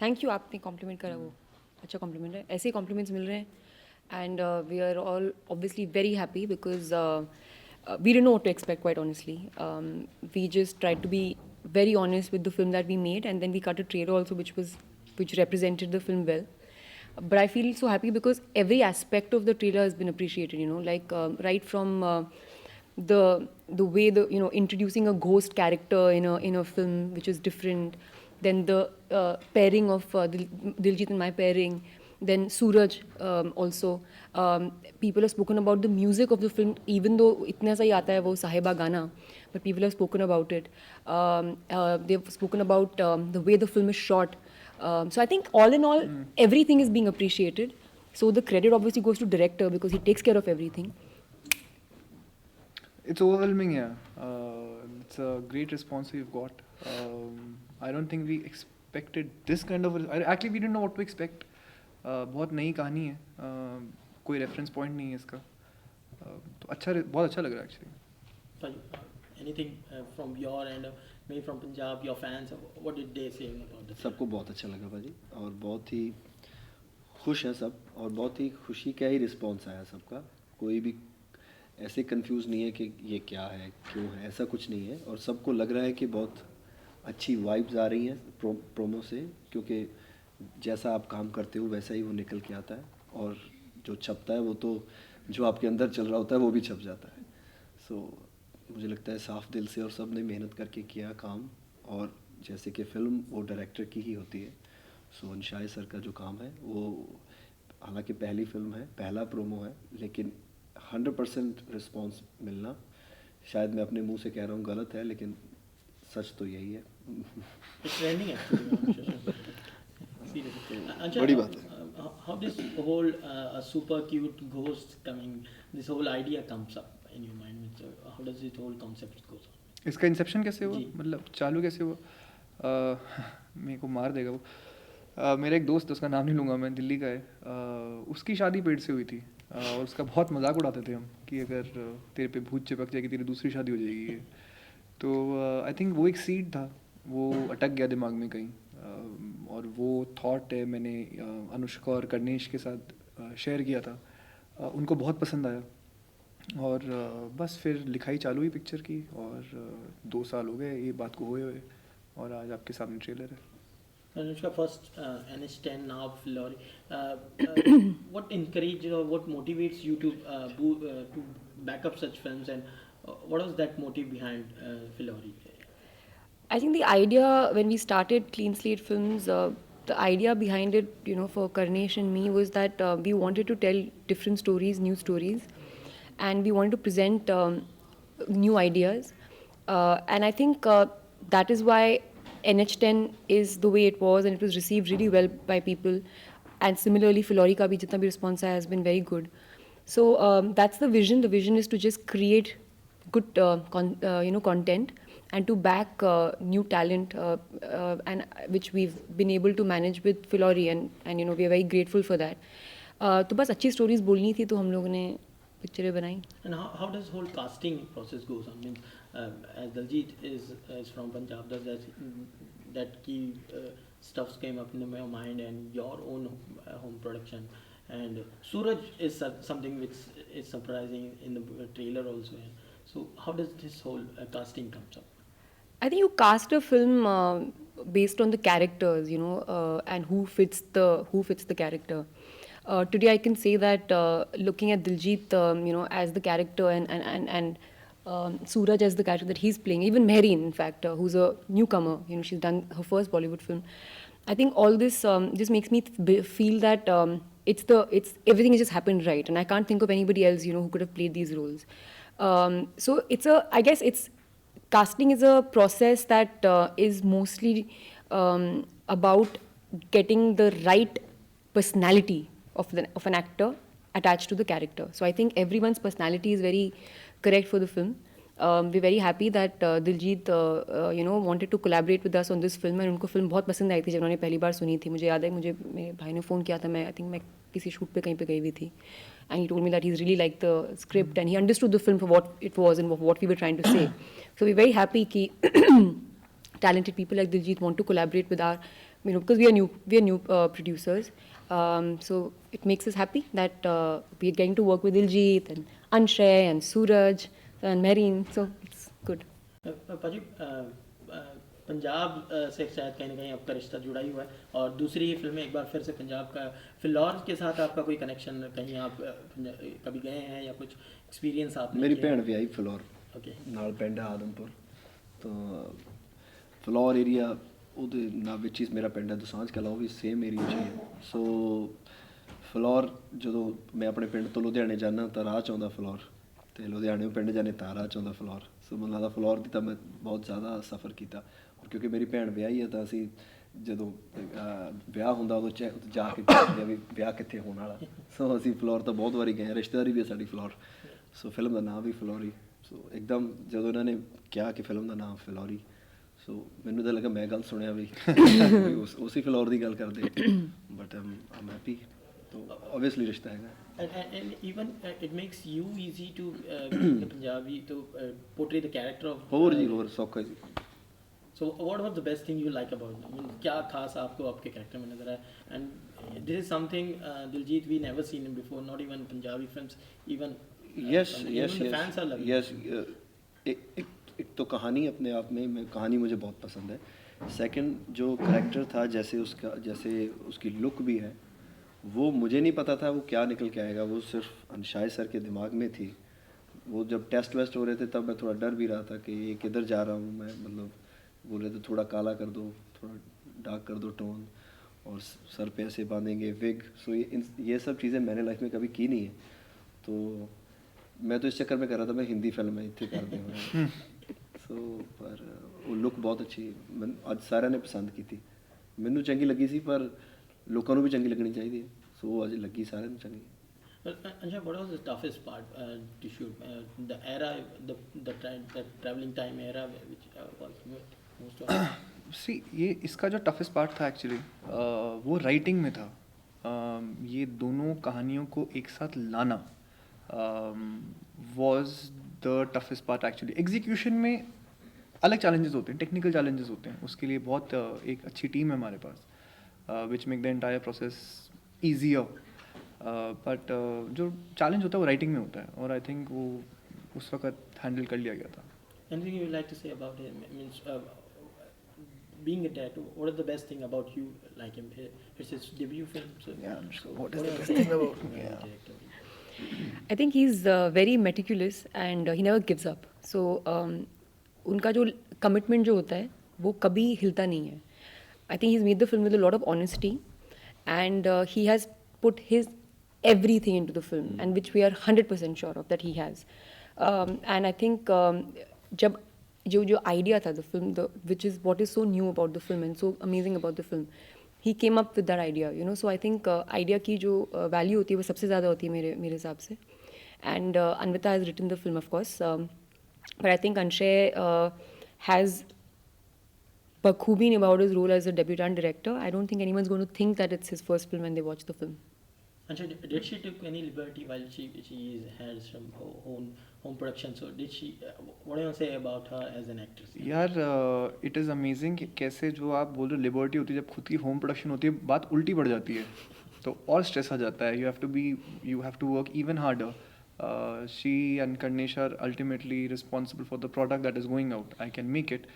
Thank you, आपने complement करा, वो अच्छा कॉम्प्लीमेंट है, ऐसे ही कॉम्प्लीमेंट्स मिल रहे हैं. And we are all obviously very happy because we didn't know what to expect, quite honestly. We just tried to be very honest with the film that we made, and then we cut a trailer also which represented the film well. But I feel so happy because every aspect of the trailer has been appreciated, like right from the way introducing a ghost character in a film which is different, then the pairing of Diljit and my pairing, then Suraj also. People have spoken about the music of the film, even though itna sa hi aata hai wo Sahiba Gana, but people have spoken about it. They've spoken about the way the film is shot. So I think all in all, everything is being appreciated. So the credit obviously goes to director because he takes care of everything. It's overwhelming, yeah. It's a great response we've got. I don't think we expected this kind of. Actually, we didn't know what to expect. बहुत नई कहानी है, कोई reference point नहीं है इसका, तो अच्छा, बहुत अच्छा लग रहा है actually. Anything from your end, maybe from Punjab, your fans, what did they say about it? सबको बहुत अच्छा लगा भाजी, और बहुत ही खुश हैं सब, और बहुत ही खुशी का ही रिस्पॉन्स आया सबका. कोई भी ऐसे कंफ्यूज नहीं है कि ये क्या है, क्यों है, ऐसा कुछ नहीं है. और सबको लग रहा है कि बहुत अच्छी वाइब्स आ रही हैं प्रोमो से, क्योंकि जैसा आप काम करते हो वैसा ही वो निकल के आता है, और जो छपता है वो तो जो आपके अंदर चल रहा होता है वो भी छप जाता है. सो मुझे लगता है साफ दिल से और सब ने मेहनत करके किया काम, और जैसे कि फ़िल्म वो डायरेक्टर की ही होती है. सो अंशाय सर का जो काम है वो, हालांकि पहली फ़िल्म है, पहला प्रोमो है, लेकिन 100% रिस्पॉन्स मिलना, शायद मैं अपने मुंह से कह रहा हूँ गलत है, लेकिन सच तो यही है. बड़ी बात है. How this whole super cute ghost coming, this whole idea comes up in your mind? How does this whole concept goes on? इसका इंसेप्शन कैसे हुआ, मतलब चालू कैसे हुआ? मेरे को मार देगा वो. मेरा एक दोस्त, उसका नाम नहीं लूँगा मैं, दिल्ली का है. उसकी शादी पेड़ से हुई थी, और उसका बहुत मजाक उड़ाते थे हम कि अगर तेरे पे भूत चिपक जाएगी तेरी दूसरी शादी हो जाएगी. तो आई थिंक वो एक सीड था, वो अटक गया दिमाग में कहीं, और वो थॉट है मैंने अनुष्का और कर्णेश के साथ शेयर किया था. उनको बहुत पसंद आया, और बस फिर लिखाई चालू हुई पिक्चर की, और 2 साल हो गए ये बात को हुए, और आज आपके सामने ट्रेलर है. Anushka, first NH10, now Filori. What encourages or what motivates you to back up such films, and what was that motive behind Filori? I think the idea when we started Clean Slate Films, the idea behind it, for Karnesh and me, was that we wanted to tell different stories, new stories, and we wanted to present new ideas. And I think that is why NH10 is the way it was, and it was received really well by people. And similarly, Filori ka bhi jitna bhi response aaya has been very good. So that's the vision. The vision is to just create good content, and to back new talent, and which we've been able to manage with Filori, and we are very grateful for that. तो बस अच्छी stories बोलनी थी, तो हम लोगों ने पिक्चरें बनाई. And how does whole casting process goes on? I mean, as Diljit is from Punjab, does that key stuffs came up in my mind, and your own home production, and Suraj is something which is surprising in the trailer also. So how does this whole casting comes up? I think you cast a film based on the characters, and who fits the character. Today I can say that looking at Diljit, as the character, and Suraj as the character that he's playing, even Mehreen, in fact, who's a newcomer, she's done her first Bollywood film. I think all this just makes me feel that it's everything has just happened right, and I can't think of anybody else, who could have played these roles. So I guess casting is a process that is mostly about getting the right personality of an actor attached to the character. So I think everyone's personality is very correct for the film. We're very happy that Diljit wanted to collaborate with us on this film, and उनको film बहुत पसंद आई थी जब उन्होंने पहली बार सुनी थी. मुझे याद है, मुझे मेरे भाई ने फ़ोन किया था, I think मैं किसी शूट पे कहीं पे गई हुई थी, and he told me that he's really liked the script, and he understood the film for what it was and what we were trying to say. So we're very happy कि talented people like Diljit want to collaborate with our because we are new producers. So it makes us happy that we are getting to work with Diljit and Anshay and Suraj and Marine. So it's good. पाजी पंजाब से शायद कहीं ना कहीं आपका रिश्ता जुड़ा ही हुआ है, और दूसरी ही फिल्म में एक बार फिर से पंजाब का, फिलौर के साथ आपका कोई कनेक्शन, कहीं आप कभी गए हैं या कुछ एक्सपीरियंस आपने मेरी किया? भैन विआही ਫਲੋਰ ओके ਨਾਲ ਪਿੰਡ ਹੈ ਆਦਮਪੁਰ ਤੋਂ ਫਲੋਰ ਏਰੀਆ ਉਹਦੇ ਨਾਲ ਵਿੱਚ ਹੀ ਮੇਰਾ ਪਿੰਡ ਹੈ ਦੁਸਾਂਝ ਕਲਾਂ, ਉਹ ਵੀ ਸੇਮ ਏਰੀਆ 'ਚ ਹੀ ਹੈ। ਸੋ ਫਲੋਰ ਜਦੋਂ ਮੈਂ ਆਪਣੇ ਪਿੰਡ ਤੋਂ ਲੁਧਿਆਣੇ ਜਾਂਦਾ ਤਾਂ ਰਾਹ 'ਚ ਆਉਂਦਾ ਫਲੋਰ, ਅਤੇ ਲੁਧਿਆਣਿਓਂ ਪਿੰਡ ਜਾਂਦੇ ਤਾਂ ਰਾਹ 'ਚ ਆਉਂਦਾ ਫਲੋਰ। ਸੋ ਮੈਨੂੰ ਲੱਗਦਾ ਫਲੋਰ ਦੀ ਤਾਂ ਮੈਂ ਬਹੁਤ ਜ਼ਿਆਦਾ ਸਫ਼ਰ ਕੀਤਾ, ਔਰ ਕਿਉਂਕਿ ਮੇਰੀ ਭੈਣ ਵਿਆਹੀ ਹੈ ਤਾਂ ਅਸੀਂ ਜਦੋਂ ਵਿਆਹ ਹੁੰਦਾ ਉਦੋਂ ਜਾ ਕੇ ਦੇਖਦੇ ਆ ਵੀ ਵਿਆਹ ਕਿੱਥੇ ਹੋਣ ਵਾਲਾ। ਸੋ ਅਸੀਂ ਫਲੋਰ ਤਾਂ ਬਹੁਤ ਵਾਰੀ ਗਏ ਹਾਂ, ਰਿਸ਼ਤੇਦਾਰੀ ਵੀ ਹੈ ਸਾਡੀ ਫਲੋਰ। ਸੋ ਫਿਲਮ ਦਾ ਨਾਮ ਵੀ ਫਲੋਰੀ। ਸੋ ਇੱਕਦਮ ਜਦੋਂ ਇਹਨਾਂ ਨੇ ਕਿਹਾ ਕਿ ਫਿਲਮ ਦਾ ਨਾਮ ਫਿਲੌਰੀ, ਸੋ ਮੈਨੂੰ ਤਾਂ ਲੱਗਾ ਮੈਂ ਗੱਲ ਸੁਣਿਆ ਵੀ ਉਸੇ ਫਲੋਰ ਦੀ ਗੱਲ ਕਰਦੇ, ਬਟ ਆਮ ਹੈਪੀ। तो obviously रिश्ता है। And even it makes you easy to being a Punjabi to portray the character of और जी और सौखा जी। So what was the best thing you like about it? I mean, क्या खास आपको आपके character में नजर आया? And this is something Diljit we never seen him before, not even Punjabi films, even yes even the fans are loving yes एक तो कहानी अपने आप में कहानी मुझे बहुत पसंद है। सेकंड जो कैरेक्टर था, जैसे उसकी लुक भी है, वो मुझे नहीं पता था वो क्या निकल के आएगा, वो सिर्फ अंशाय सर के दिमाग में थी। वो जब टेस्ट वेस्ट हो रहे थे तब मैं थोड़ा डर भी रहा था कि ये किधर जा रहा हूँ मैं, मतलब बोल रहे थे थोड़ा काला कर दो, थोड़ा डार्क कर दो टोन, और सर पे ऐसे बांधेंगे विग। सो ये सब चीज़ें मैंने लाइफ में कभी की नहीं है, तो मैं तो इस चक्कर में कर रहा था मैं हिंदी फिल्म में इतने कर दूँ। सो पर वो लुक बहुत अच्छी ਅੱਜ ਸਾਰਿਆਂ ਨੇ ਪਸੰਦ ਕੀਤੀ, ਮੈਨੂੰ ਚੰਗੀ ਲੱਗੀ ਸੀ ਪਰ ਲੋਕਾਂ ਨੂੰ ਵੀ ਚੰਗੀ ਲੱਗਣੀ ਚਾਹੀਦੀ ਹੈ। ਸੋ ਅੱਜ ਲੱਗੀ ਸਾਰਿਆਂ ਨੂੰ ਚੰਗੀ। Anshay, what was the toughest part to shoot? The era, the traveling time era, which was most of सी ये इसका जो टफेस्ट पार्ट था एक्चुअली वो राइटिंग में था। ये दोनों कहानियों को एक साथ लाना was the toughest part actually. Execution में अलग चैलेंजेस होते हैं, टेक्निकल चैलेंजेस होते हैं, उसके लिए बहुत एक अच्छी टीम है हमारे पास which make the entire process easier. But जो चैलेंज होता है वो राइटिंग में होता है, और आई थिंक वो उस वक्त हैंडल कर लिया गया था। anything you would like to say about him? I mean, being a tattoo, what is the best thing about you like him? It's his debut film, so what is the best thing about him? I think he's very meticulous and he never gives up. So उनका जो commitment जो होता है वो कभी हिलता नहीं है. I think he's made the film with a lot of honesty, and he has put his everything into the film, and which we are 100% sure of that he has. And I think जब जो idea था the film, which is what is so new about the film and so amazing about the film, he came up with that idea, you know. So I think idea की जो value होती है वो सबसे ज़्यादा होती है मेरे हिसाब से. And Anvita has written the film, of course, but I think Anshay has bakhoobi about his role as a debutant director. I don't think anyone's going to think that it's his first film when they watch the film. Anshay, did she took any liberty while she had some home production? So did she? What do you want to say about her as an actress? यार it is amazing कि कैसे जो आप बोल रहे हो liberty होती है, जब खुद की होम प्रोडक्शन होती है बात उल्टी पड़ जाती है, तो और स्ट्रेस आ जाता है. You have to work even harder. She and Karnesh are ultimately responsible for the product that is going out. I can make it,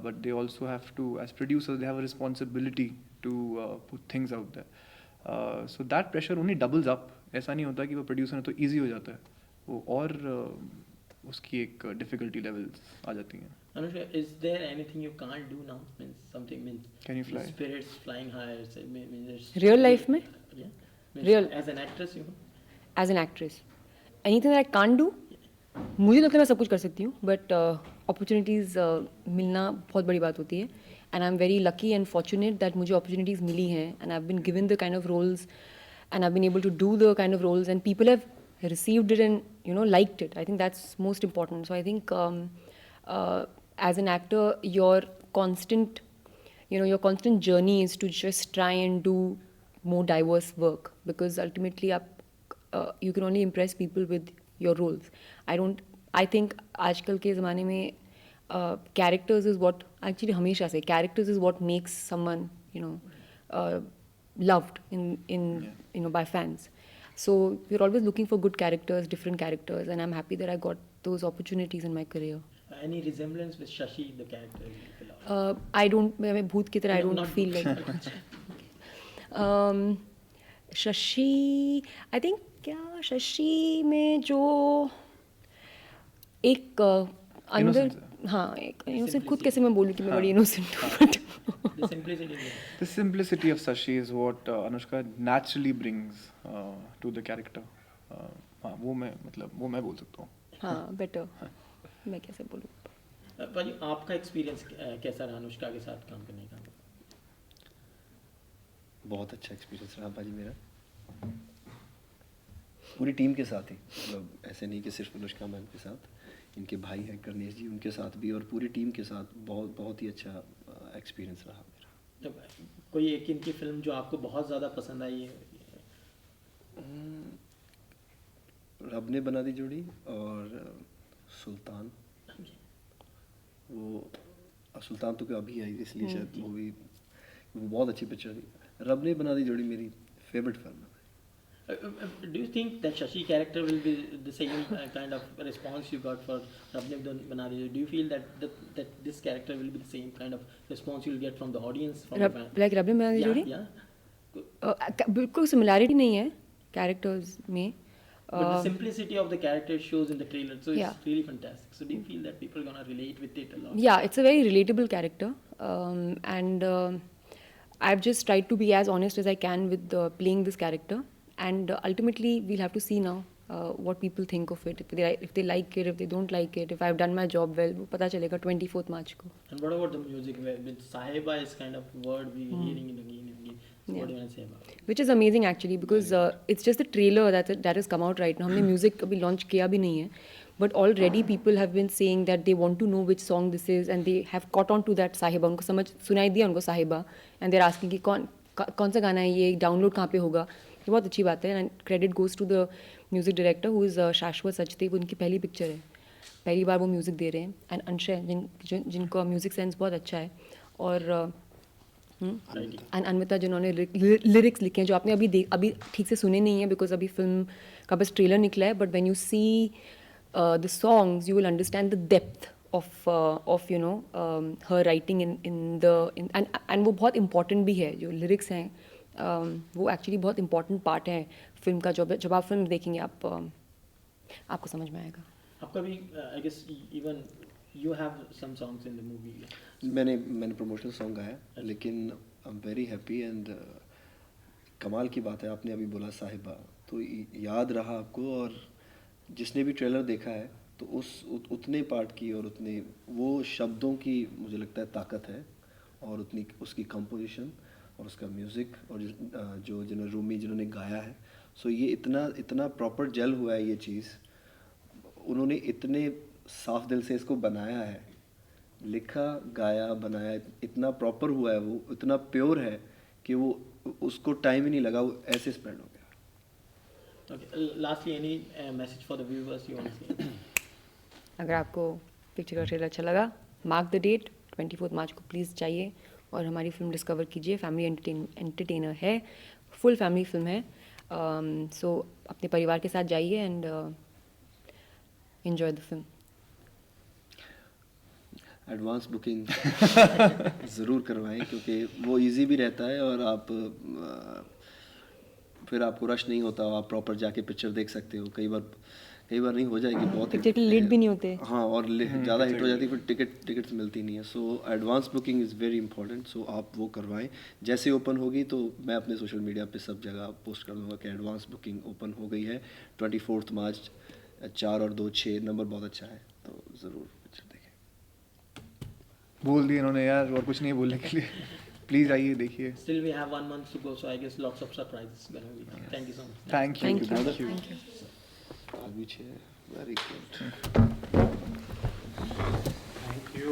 but they also have to, as producers, they have a responsibility to put things out there. So that pressure only doubles up. ऐसा नहीं होता कि वो producer है तो easy हो जाता है, वो और उसकी एक डिफिकल्टी लेवल्स आ जाती हैं. Anushka, is there anything you can't do now? Means something means. Can you fly? Spirits flying high. Means Real life में? Yeah. Means Real. As an actress, you know. As an actress, anything that I can't do, मुझे लगता है मैं सब कुछ कर सकती हूँ, बट अपॉर्चुनिटीज़ मिलना बहुत बड़ी बात होती है. And I am very lucky and fortunate that मुझे अपॉर्चुनिटीज़ मिली हैं, and I have been given the kind of roles, and I have been able to do the kind of roles, and people have received it and, you know, liked it. I think that's most important. So I think as an actor, your constant journey is to just try and do more diverse work, because ultimately you can only impress people with your roles. I think आजकल के ज़माने में characters is what, actually हमेशा से characters is what makes someone, loved by fans. So we're always looking for good characters, different characters, and I'm happy that I got those opportunities in my career. Any resemblance with Shashi, the character? I don't, मैं भूत की तरह I No, don't not feel like Shashi, I think क्या शशि में जो एक अंदर, Innocence हाँ एक innocent, खुद कैसे मैं बोलूँ कि मैं बड़ी innocent हूँ, but The simplicity. The simplicity of Sashi is what Anushka naturally brings to the character. हाँ वो मैं बोल सकता हूँ. हाँ better, मैं कैसे बोलूँ. भाई आपका एक्सपीरियंस कैसा रहा अनुष्का के साथ काम करने का? बहुत अच्छा एक्सपीरियंस रहा भाजी मेरा, पूरी टीम के साथ ही, मतलब ऐसे नहीं कि सिर्फ अनुष्का मैम के साथ, इनके भाई हैं कर्नेश जी, उनके साथ भी, और पूरी टीम के साथ बहुत ही अच्छा एक्सपीरियंस रहा मेरा. तो कोई एक इनकी फिल्म जो आपको बहुत ज़्यादा पसंद आई है? रब ने बना दी जोड़ी और सुल्तान. वो सुल्तान तो अभी आई इसलिए शायद वो बहुत अच्छी पिक्चर थी. रब ने बना दी जोड़ी मेरी फेवरेट फिल्म है. Do you think that Shashi character will be the same kind of response you got for Rab Ne Bana Di Jodi? Do you feel that this character will be the same kind of response you'll get from the audience? From the fan? Like रब ने बना दी जोड़ी? Yeah. बिल्कुल similarity नहीं है characters में. But the simplicity of the character shows in the trailer, so it's Yeah. really fantastic. So do you feel that people are gonna relate with it a lot? Yeah, it's a very relatable character, and I've just tried to be as honest as I can with playing this character, and ultimately we'll have to see now what people think of it. If they like it, if they don't like it, if I've done my job well, वो पता चलेगा 24th March को. And what about the music? With Sahiba is kind of word we're hearing it again and again. So what do you want to say about it? Which is amazing actually, because it's just the trailer that has come out right now. हमने music अभी launch किया भी नहीं है, but already people have been saying that they want to know which song this is, and they have caught on to that Sahiba. उनको समझ सुनाई दिया उनको Sahiba, and they're asking कि कौन सा गाना है ये, डाउनलोड कहाँ पे होगा. ये बहुत अच्छी बात है, and credit goes to the music director who is शाश्वत सचदेव. उनकी पहली पिक्चर है, पहली बार वो म्यूज़िक दे रहे हैं, एंड अंशय जिनका म्यूज़िक सेंस बहुत अच्छा है, और एंड अन्विता जिन्होंने लिरिक्स लिखे हैं जो आपने अभी ठीक से सुने नहीं है बिकॉज अभी फिल्म का बस ट्रेलर निकला है. But when you see the songs you will understand the depth of her writing in and वो बहुत इंपॉर्टेंट भी है. जो लिरिक्स हैं वो एक्चुअली बहुत इंपॉर्टेंट पार्ट है फिल्म का. जब आप फिल्म देखेंगे आपको समझ में आएगा. आपका भी I guess even you have some songs in the movie. मैंने प्रमोशनल सॉन्ग गाया, लेकिन I am very happy. And कमाल की बात है, आपने अभी बोला साहिबा, तो याद रहा आपको, और जिसने भी ट्रेलर देखा है तो उतने पार्ट की और उतने वो शब्दों की मुझे लगता है ताकत है, और उतनी उसकी कंपोजिशन और उसका म्यूज़िक, और जो जिन्होंने गाया है. सो ये इतना प्रॉपर जेल हुआ है ये चीज़. उन्होंने इतने साफ दिल से इसको बनाया है, लिखा गाया बनाया, इतना प्रॉपर हुआ है, वो इतना प्योर है कि वो उसको टाइम ही नहीं लगा, वो ऐसे स्प्रेड हो गया. Okay. Lastly, any message for the viewers you want to say? अगर आपको पिक्चर का ट्रेलर अच्छा लगा, मार्क द डेट 24 मार्च को प्लीज़ जाइए और हमारी फिल्म डिस्कवर कीजिए. फैमिली एंटरटेनर है, फुल फैमिली फिल्म है. सो अपने परिवार के साथ जाइए and enjoy the film. Advance booking ज़रूर करवाएं, क्योंकि वो इजी भी रहता है, और आप फिर आपको रश नहीं होता, आप प्रॉपर जाके पिक्चर देख सकते हो. कई बार नहीं हो जाएगी बहुत, पिक्चर लेट भी नहीं होते. हाँ, और ज़्यादा हिट हो जाती है, फिर टिकट्स मिलती नहीं है. So advance booking is very important. So आप वो करवाएं. जैसे ओपन होगी तो मैं अपने सोशल मीडिया पे सब जगह पोस्ट कर दूँगा कि एडवांस बुकिंग ओपन हो गई है. 24 मार्च 4 और 2 6 नंबर बहुत अच्छा है, तो ज़रूर पिक्चर देखें. बोल दिए इन्होंने यार, और कुछ नहीं बोलने के लिए. प्लीज आइए देखिए. Still we have 1 month to go, so I guess lots of surprises gonna be. Yes. Thank you so much. Thank you. Thank you. Very good. Thank you.